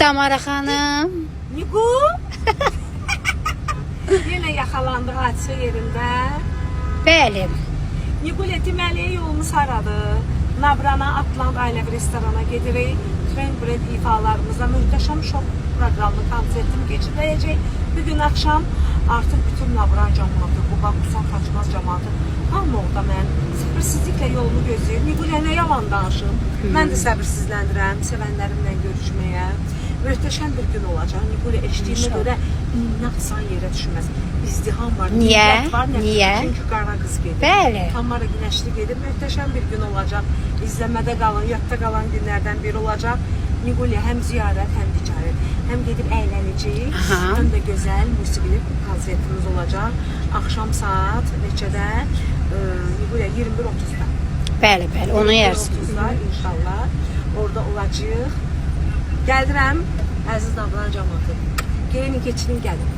Tamara xanım. Nigu. Yine yakalandı hadisə yerində. Bəli. Nigulə deməli yolumuz haradır? Nabrana Atlant ailəvi restorana gedirik. Trend ifalarımızda möhtəşəm şok proqramlı konsertim keçiriləcək. Bugün akşam artıq bütün Nabran cəmaatı, bu Bakusan Kaçmaz cəmaatı hamı orada mən səbirsizliklə yolumu gözləyir. Nigulə nə yalan danışım. Mən də səbirsizləndirəm sevənlərimlə görüşməyə. Möhtəşəm bir gün olacaq. Nigulə eşitdiyimə görə inansan yerə düşməz. İzdiham var. Niyə? Var, Niyə? Çünki qara qız gedir. Bəli. Tamara Günəşli gedir. Möhtəşəm bir gün olacaq. İzləmədə qalan, yadda qalan günlərdən biri olacaq. Nigulə həm ziyarət, həm ticarət. Həm gedib əylənəcəyik. Həm də gözəl musiqili konsertimiz olacaq. Axşam saat neçədə? Nigulə 21:30-da. Bəli, bəli, onu yersiniz. 21:30-da inşallah orada olacağıq. Gəldirəm, əziz Nabran cəmaatı. Gelin geçinin gəlin.